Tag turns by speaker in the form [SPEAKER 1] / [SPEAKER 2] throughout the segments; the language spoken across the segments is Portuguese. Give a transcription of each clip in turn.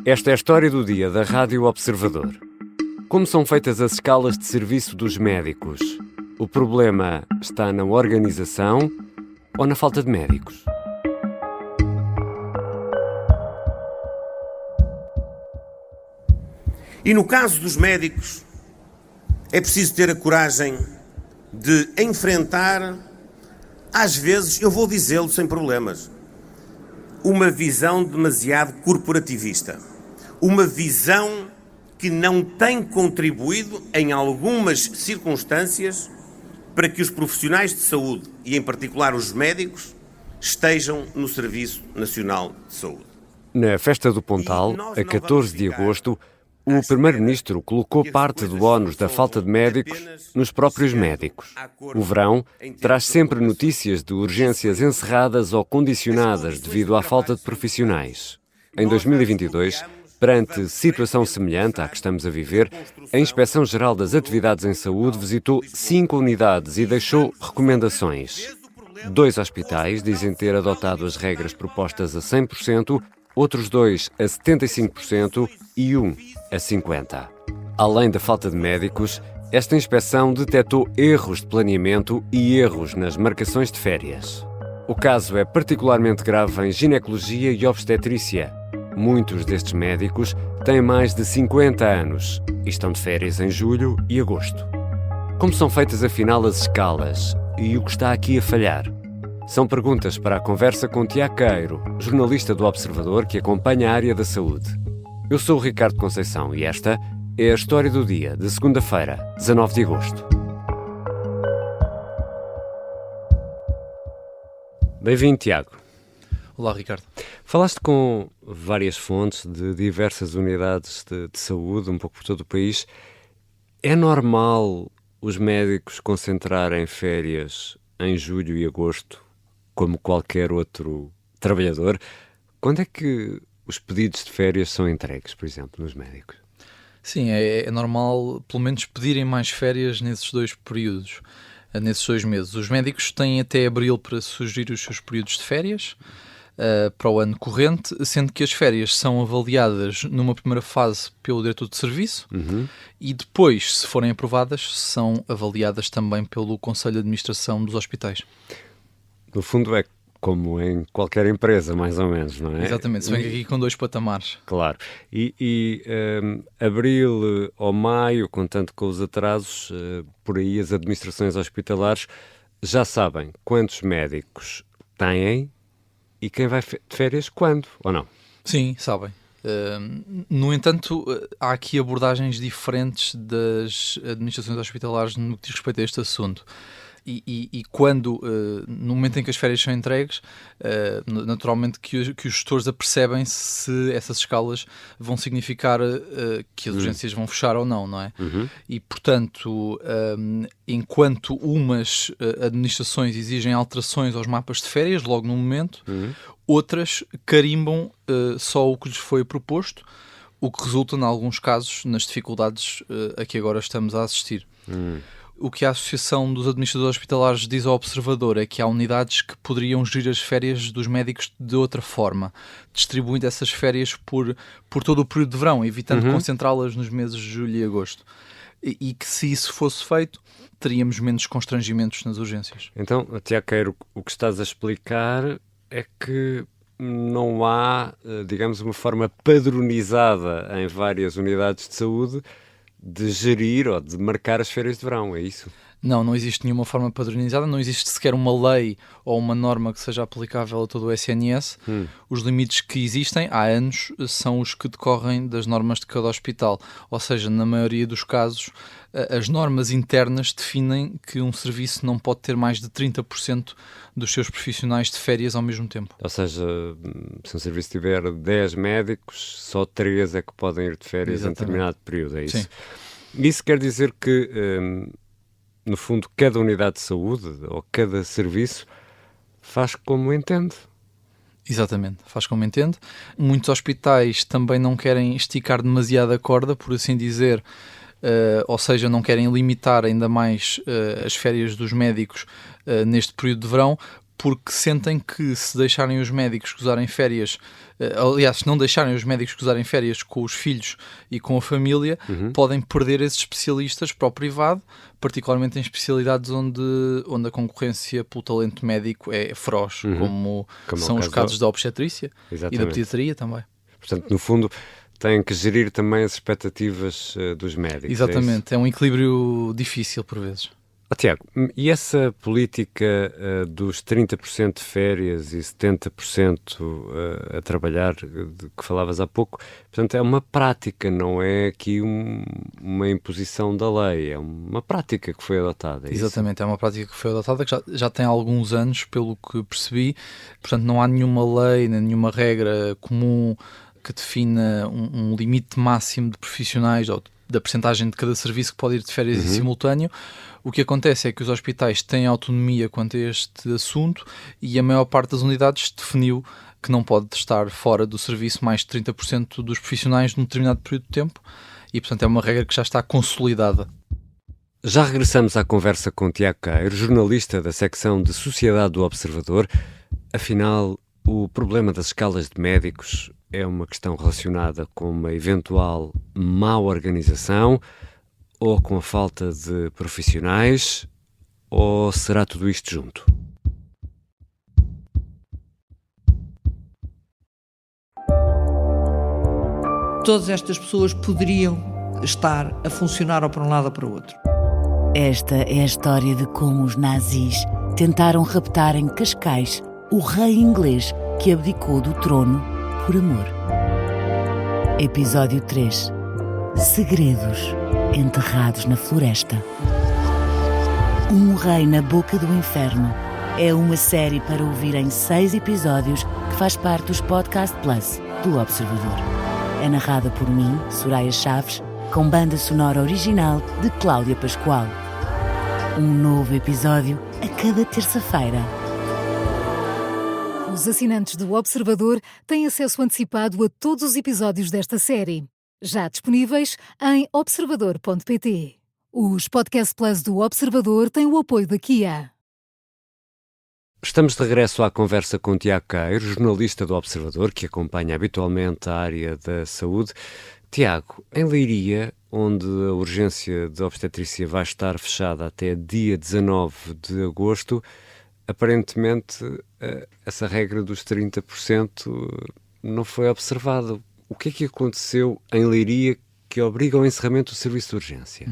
[SPEAKER 1] Esta é a história do dia da Rádio Observador. Como são feitas as escalas de serviço dos médicos? O problema está na organização ou na falta de médicos?
[SPEAKER 2] E no caso dos médicos, é preciso ter a coragem de enfrentar, às vezes, eu vou dizê-lo sem problemas, uma visão demasiado corporativista. Uma visão que não tem contribuído, em algumas circunstâncias, para que os profissionais de saúde, e em particular os médicos, estejam no Serviço Nacional de Saúde.
[SPEAKER 1] Na Festa do Pontal, a 14 de agosto, o Primeiro-Ministro colocou parte do ónus da falta de médicos nos próprios médicos. O verão traz sempre notícias de urgências encerradas ou condicionadas devido à falta de profissionais. Em 2022, perante situação semelhante à que estamos a viver, a Inspeção-Geral das Atividades em Saúde visitou 5 unidades e deixou recomendações. 2 hospitais dizem ter adotado as regras propostas a 100%, outros 2 a 75% e 1 a 50%. Além da falta de médicos, esta inspeção detectou erros de planeamento e erros nas marcações de férias. O caso é particularmente grave em ginecologia e obstetrícia. Muitos destes médicos têm mais de 50 anos e estão de férias em julho e agosto. Como são feitas afinal as escalas e o que está aqui a falhar? São perguntas para a conversa com Tiago Queiro, jornalista do Observador que acompanha a área da saúde. Eu sou o Ricardo Conceição e esta é a história do dia de segunda-feira, 19 de agosto. Bem-vindo, Tiago.
[SPEAKER 3] Olá, Ricardo.
[SPEAKER 1] Falaste com várias fontes de diversas unidades de saúde, um pouco por todo o país. É normal os médicos concentrarem férias em julho e agosto, como qualquer outro trabalhador? Quando é que os pedidos de férias são entregues, por exemplo, nos médicos?
[SPEAKER 3] Sim, é normal, pelo menos, pedirem mais férias nesses 2 períodos, nesses 2 meses. Os médicos têm até abril para sugerir os seus períodos de férias para o ano corrente, sendo que as férias são avaliadas numa primeira fase pelo diretor de serviço e depois, se forem aprovadas, são avaliadas também pelo Conselho de Administração dos hospitais.
[SPEAKER 1] No fundo é como em qualquer empresa, mais ou menos, não é?
[SPEAKER 3] Exatamente, se vem aqui com 2 patamares.
[SPEAKER 1] Claro. E abril ou maio, contando com os atrasos, por aí as administrações hospitalares já sabem quantos médicos têm e quem vai de férias quando, ou não?
[SPEAKER 3] Sim, sabem. No entanto, há aqui abordagens diferentes das administrações hospitalares no que diz respeito a este assunto. E quando, no momento em que as férias são entregues, naturalmente que os gestores apercebem se essas escalas vão significar que as urgências vão fechar ou não, não é? E, portanto, enquanto umas administrações exigem alterações aos mapas de férias, logo no momento, outras carimbam só o que lhes foi proposto, o que resulta, em alguns casos, nas dificuldades a que agora estamos a assistir. O que a Associação dos Administradores Hospitalares diz ao Observador é que há unidades que poderiam gerir as férias dos médicos de outra forma, distribuindo essas férias por todo o período de verão, evitando concentrá-las nos meses de julho e agosto. E que se isso fosse feito, teríamos menos constrangimentos nas urgências.
[SPEAKER 1] Então, Tiago Queiro, o que estás a explicar é que não há, digamos, uma forma padronizada em várias unidades de saúde de gerir ou de marcar as férias de verão, é isso?
[SPEAKER 3] Não existe nenhuma forma padronizada, não existe sequer uma lei ou uma norma que seja aplicável a todo o SNS. Os limites que existem há anos são os que decorrem das normas de cada hospital, ou seja, na maioria dos casos, as normas internas definem que um serviço não pode ter mais de 30% dos seus profissionais de férias ao mesmo tempo.
[SPEAKER 1] Ou seja, se um serviço tiver 10 médicos, só 3 é que podem ir de férias em determinado período, é isso?
[SPEAKER 3] Sim.
[SPEAKER 1] Isso quer dizer que, no fundo, cada unidade de saúde ou cada serviço faz como entende.
[SPEAKER 3] Exatamente, faz como entende. Muitos hospitais também não querem esticar demasiado a corda, por assim dizer, ou seja, não querem limitar ainda mais as férias dos médicos neste período de verão, porque sentem que se deixarem os médicos gozarem férias, aliás, se não deixarem os médicos gozarem férias com os filhos e com a família, podem perder esses especialistas para o privado, particularmente em especialidades onde a concorrência pelo talento médico é feroz, como são os casos da obstetrícia e da pediatria também.
[SPEAKER 1] Portanto, no fundo, têm que gerir também as expectativas dos médicos.
[SPEAKER 3] Exatamente, é um equilíbrio difícil por vezes.
[SPEAKER 1] Tiago, e essa política dos 30% de férias e 70% a trabalhar, de que falavas há pouco, portanto é uma prática, não é aqui uma imposição da lei, é uma prática que foi adotada.
[SPEAKER 3] Exatamente, é uma prática que foi adotada, que já tem alguns anos, pelo que percebi, portanto não há nenhuma lei, nem nenhuma regra comum que defina um limite máximo de profissionais ou da percentagem de cada serviço que pode ir de férias em simultâneo. O que acontece é que os hospitais têm autonomia quanto a este assunto e a maior parte das unidades definiu que não pode estar fora do serviço mais de 30% dos profissionais num determinado período de tempo e, portanto, é uma regra que já está consolidada.
[SPEAKER 1] Já regressamos à conversa com Tiago Queiro, jornalista da secção de Sociedade do Observador. Afinal, o problema das escalas de médicos é uma questão relacionada com uma eventual má organização ou com a falta de profissionais, ou será tudo isto junto?
[SPEAKER 4] Todas estas pessoas poderiam estar a funcionar ou para um lado ou para o outro.
[SPEAKER 5] Esta é a história de como os nazis tentaram raptar em Cascais o rei inglês que abdicou do trono por amor. Episódio 3. Segredos enterrados na floresta. Um Rei na Boca do Inferno é uma série para ouvir em 6 episódios que faz parte dos Podcast Plus do Observador. É narrada por mim, Soraya Chaves, com banda sonora original de Cláudia Pascoal. Um novo episódio a cada terça-feira.
[SPEAKER 6] Os assinantes do Observador têm acesso antecipado a todos os episódios desta série, já disponíveis em observador.pt. Os Podcast Plus do Observador têm o apoio da Kia.
[SPEAKER 1] Estamos de regresso à conversa com Tiago Queiro, jornalista do Observador, que acompanha habitualmente a área da saúde. Tiago, em Leiria, onde a urgência de obstetrícia vai estar fechada até dia 19 de agosto, aparentemente essa regra dos 30% não foi observada. O que é que aconteceu em Leiria que obriga ao encerramento do serviço de urgência?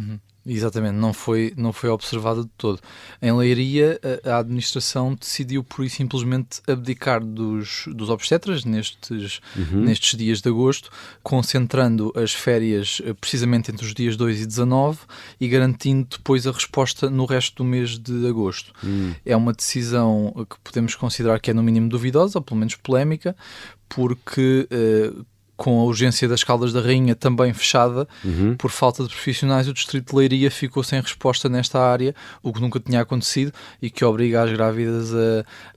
[SPEAKER 3] Exatamente, não foi observado de todo. Em Leiria, a administração decidiu por e simplesmente abdicar dos obstetras nestes dias de agosto, concentrando as férias precisamente entre os dias 2 e 19 e garantindo depois a resposta no resto do mês de agosto. É uma decisão que podemos considerar que é no mínimo duvidosa, ou pelo menos polémica, porque com a urgência das Caldas da Rainha também fechada, por falta de profissionais, o Distrito de Leiria ficou sem resposta nesta área, o que nunca tinha acontecido e que obriga as grávidas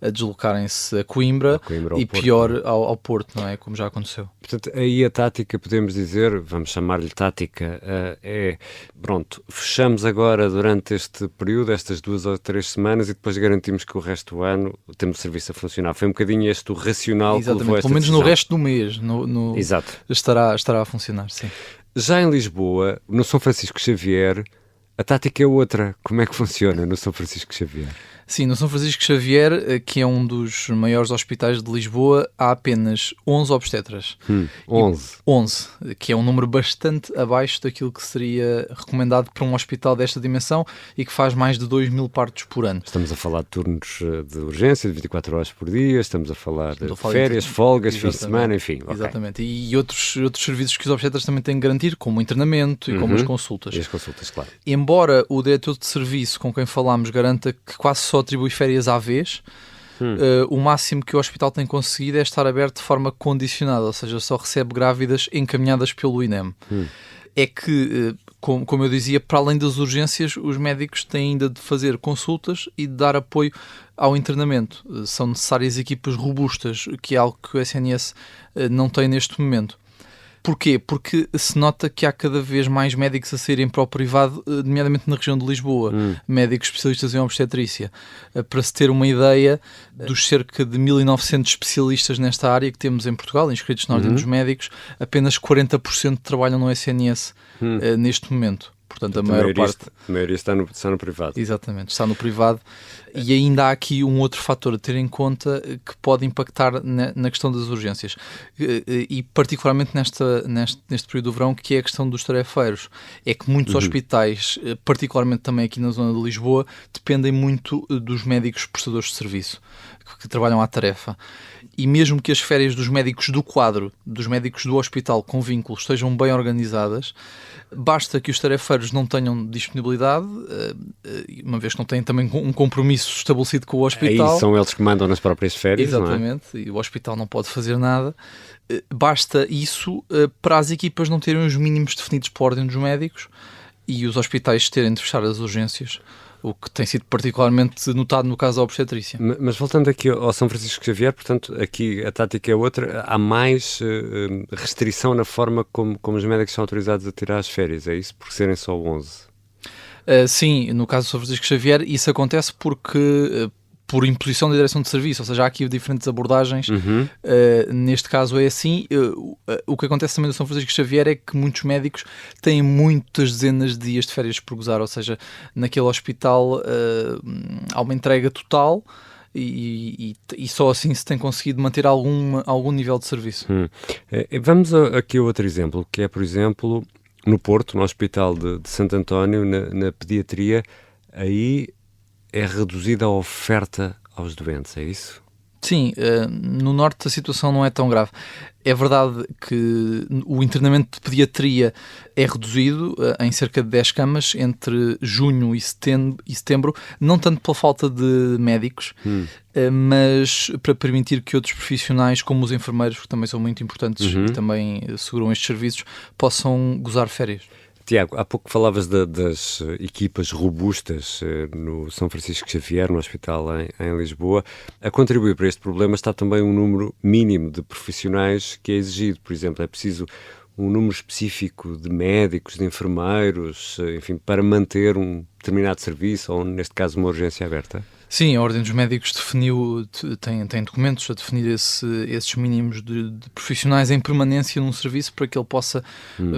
[SPEAKER 3] a deslocarem-se a Coimbra e Porto, pior ao Porto, não é? Como já aconteceu.
[SPEAKER 1] Portanto, aí a tática, podemos dizer, vamos chamar-lhe tática, pronto, fechamos agora durante este período, estas 2 ou 3 semanas, e depois garantimos que o resto do ano temos o serviço a funcionar. Foi um bocadinho este o racional.
[SPEAKER 3] Exatamente,
[SPEAKER 1] que levou a esta
[SPEAKER 3] pelo menos
[SPEAKER 1] decisão.
[SPEAKER 3] No resto do mês,
[SPEAKER 1] Exato.
[SPEAKER 3] Estará a funcionar, sim.
[SPEAKER 1] Já em Lisboa, no São Francisco Xavier, a tática é outra. Como é que funciona no São Francisco Xavier?
[SPEAKER 3] Sim, no São Francisco Xavier, que é um dos maiores hospitais de Lisboa, há apenas 11 obstetras. 11, que é um número bastante abaixo daquilo que seria recomendado para um hospital desta dimensão e que faz mais de 2.000 partos por ano.
[SPEAKER 1] Estamos a falar de turnos de urgência de 24 horas por dia, estamos a falar de férias, folgas, fins de semana, enfim.
[SPEAKER 3] Exatamente. Okay. E outros serviços que os obstetras também têm que garantir, como o internamento e como as consultas.
[SPEAKER 1] E as consultas, claro.
[SPEAKER 3] Embora o diretor de serviço com quem falámos garanta que quase só atribui férias à vez, o máximo que o hospital tem conseguido é estar aberto de forma condicionada, ou seja, só recebe grávidas encaminhadas pelo INEM. É que, como eu dizia, para além das urgências, os médicos têm ainda de fazer consultas e de dar apoio ao internamento. São necessárias equipas robustas, que é algo que o SNS não tem neste momento. Porquê? Porque se nota que há cada vez mais médicos a saírem para o privado, nomeadamente na região de Lisboa, médicos especialistas em obstetrícia. Para se ter uma ideia, dos cerca de 1.900 especialistas nesta área que temos em Portugal, inscritos na Ordem dos Médicos, apenas 40% trabalham no SNS neste momento. Portanto, a maior parte...
[SPEAKER 1] A maioria está no privado.
[SPEAKER 3] Exatamente, está no privado. E ainda há aqui um outro fator a ter em conta que pode impactar na questão das urgências. E particularmente neste período do verão, que é a questão dos tarefeiros. É que muitos hospitais, particularmente também aqui na zona de Lisboa, dependem muito dos médicos prestadores de serviço, que trabalham à tarefa. E mesmo que as férias dos médicos do quadro, dos médicos do hospital com vínculos, estejam bem organizadas, basta que os tarefeiros não tenham disponibilidade, uma vez que não têm também um compromisso estabelecido com o hospital.
[SPEAKER 1] Aí são eles que mandam nas próprias férias,
[SPEAKER 3] exatamente,
[SPEAKER 1] não é?
[SPEAKER 3] E o hospital não pode fazer nada. Basta isso para as equipas não terem os mínimos definidos pela Ordem dos Médicos e os hospitais terem de fechar as urgências, o que tem sido particularmente notado no caso da obstetrícia.
[SPEAKER 1] Mas voltando aqui ao São Francisco Xavier, portanto, aqui a tática é outra, há mais restrição na forma como os médicos são autorizados a tirar as férias, é isso? Por serem só 11?
[SPEAKER 3] Sim, no caso do São Francisco Xavier, isso acontece porque... por imposição da direção de serviço, ou seja, há aqui diferentes abordagens. Neste caso é assim. O que acontece também no São Francisco Xavier é que muitos médicos têm muitas dezenas de dias de férias por gozar, ou seja, naquele hospital há uma entrega total e só assim se tem conseguido manter algum nível de serviço.
[SPEAKER 1] Vamos aqui a outro exemplo, que é, por exemplo, no Porto, no Hospital de Santo António, na pediatria, aí é reduzida a oferta aos doentes, é isso?
[SPEAKER 3] Sim, no norte a situação não é tão grave. É verdade que o internamento de pediatria é reduzido em cerca de 10 camas entre junho e setembro, não tanto pela falta de médicos, mas para permitir que outros profissionais, como os enfermeiros, que também são muito importantes e também seguram estes serviços, possam gozar férias.
[SPEAKER 1] Tiago, há pouco falavas das equipas robustas no São Francisco Xavier, no hospital em Lisboa. A contribuir para este problema está também um número mínimo de profissionais que é exigido. Por exemplo, é preciso um número específico de médicos, de enfermeiros, enfim, para manter um determinado serviço ou, neste caso, uma urgência aberta? Sim,
[SPEAKER 3] a Ordem dos Médicos tem documentos a definir esses mínimos de profissionais em permanência num serviço para que ele possa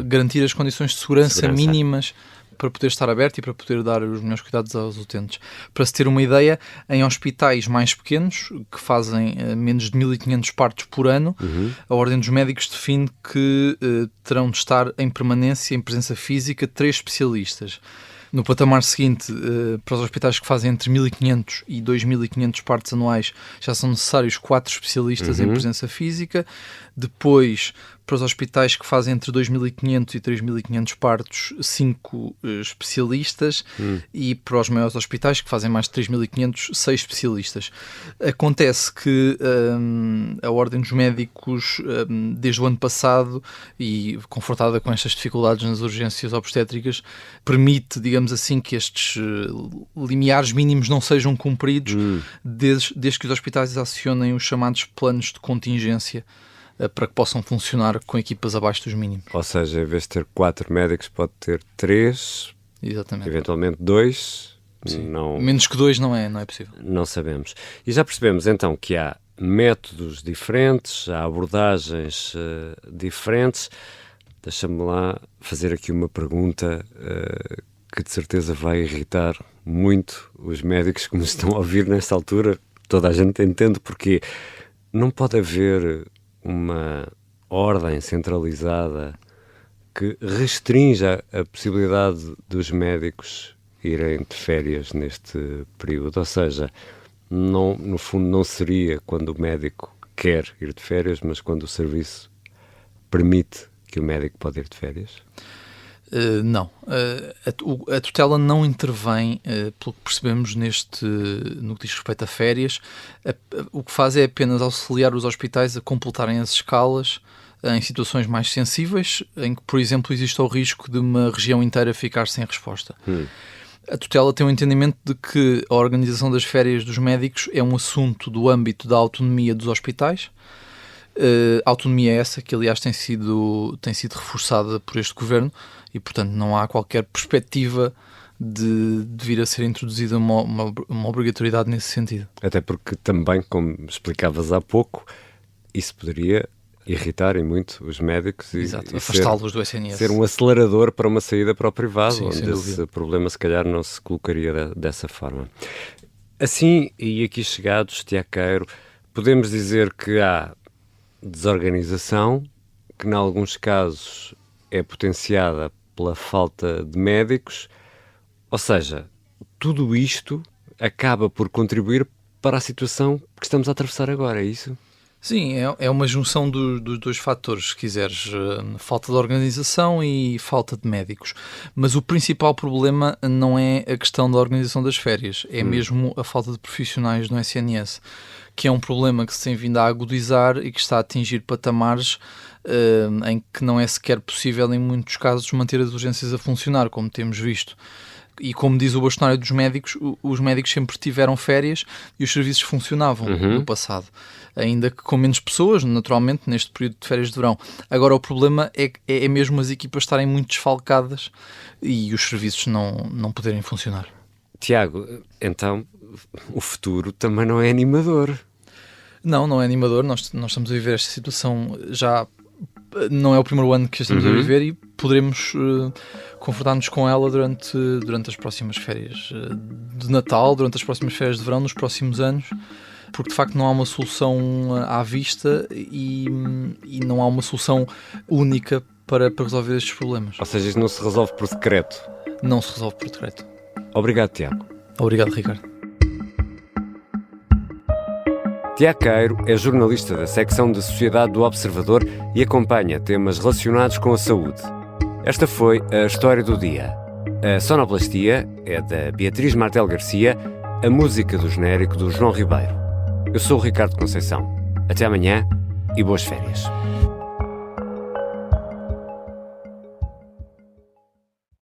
[SPEAKER 3] garantir as condições de segurança mínimas para poder estar aberto e para poder dar os melhores cuidados aos utentes. Para se ter uma ideia, em hospitais mais pequenos, que fazem menos de 1.500 partos por ano, a Ordem dos Médicos define que terão de estar em permanência, em presença física, 3 especialistas. No patamar seguinte, para os hospitais que fazem entre 1.500 e 2.500 partos anuais, já são necessários 4 especialistas em presença física. Depois, para os hospitais que fazem entre 2.500 e 3.500 partos, 5 especialistas. E para os maiores hospitais que fazem mais de 3.500, 6 especialistas. Acontece que a Ordem dos Médicos, desde o ano passado, e confortada com estas dificuldades nas urgências obstétricas, permite, digamos assim, que estes limiares mínimos não sejam cumpridos desde que os hospitais acionem os chamados planos de contingência para que possam funcionar com equipas abaixo dos mínimos.
[SPEAKER 1] Ou seja, em vez de ter 4 médicos, pode ter 3,
[SPEAKER 3] exatamente,
[SPEAKER 1] eventualmente 2.
[SPEAKER 3] Não, menos que 2 não é possível.
[SPEAKER 1] Não sabemos. E já percebemos então que há métodos diferentes, há abordagens diferentes. Deixa-me lá fazer aqui uma pergunta que de certeza vai irritar muito os médicos que nos estão a ouvir nesta altura. Toda a gente entende porque não pode haver uma ordem centralizada que restrinja a possibilidade dos médicos irem de férias neste período. Ou seja, no fundo não seria quando o médico quer ir de férias, mas quando o serviço permite que o médico pode ir de férias?
[SPEAKER 3] Não. A tutela não intervém, pelo que percebemos, no que diz respeito a férias. O que faz é apenas auxiliar os hospitais a completarem as escalas em situações mais sensíveis, em que, por exemplo, existe o risco de uma região inteira ficar sem resposta. A tutela tem o entendimento de que a organização das férias dos médicos é um assunto do âmbito da autonomia dos hospitais, A autonomia é essa, que aliás tem sido reforçada por este governo e, portanto, não há qualquer perspectiva de vir a ser introduzida uma obrigatoriedade nesse sentido.
[SPEAKER 1] Até porque também, como explicavas há pouco, isso poderia irritar muito os médicos e
[SPEAKER 3] afastá-los do SNS.
[SPEAKER 1] Ser um acelerador para uma saída para o privado,
[SPEAKER 3] Sim,
[SPEAKER 1] onde esse problema se calhar não se colocaria dessa forma. Assim, e aqui chegados, Tiago Queiro, podemos dizer que há desorganização, que em alguns casos é potenciada pela falta de médicos, ou seja, tudo isto acaba por contribuir para a situação que estamos a atravessar agora, é isso?
[SPEAKER 3] Sim, é uma junção dos dois fatores, se quiseres, falta de organização e falta de médicos. Mas o principal problema não é a questão da organização das férias, é mesmo a falta de profissionais no SNS, que é um problema que se tem vindo a agudizar e que está a atingir patamares em que não é sequer possível, em muitos casos, manter as urgências a funcionar, como temos visto. E como diz o bastonário dos médicos, os médicos sempre tiveram férias e os serviços funcionavam no passado. Ainda que com menos pessoas, naturalmente, neste período de férias de verão. Agora, o problema é mesmo as equipas estarem muito desfalcadas e os serviços não poderem funcionar.
[SPEAKER 1] Tiago, então, o futuro também não é animador.
[SPEAKER 3] Não é animador. Nós estamos a viver esta situação já... Não é o primeiro ano que estamos a viver e poderemos confrontar-nos com ela durante as próximas férias de Natal, durante as próximas férias de verão, nos próximos anos, porque de facto não há uma solução à vista e não há uma solução única para resolver estes problemas.
[SPEAKER 1] Ou seja, isto não se resolve por decreto?
[SPEAKER 3] Não se resolve por decreto.
[SPEAKER 1] Obrigado, Tiago.
[SPEAKER 3] Obrigado, Ricardo.
[SPEAKER 1] Tiago Queiro é jornalista da secção de Sociedade do Observador e acompanha temas relacionados com a saúde. Esta foi a História do Dia. A sonoplastia é da Beatriz Martel Garcia, a música do genérico do João Ribeiro. Eu sou o Ricardo Conceição. Até amanhã e boas férias.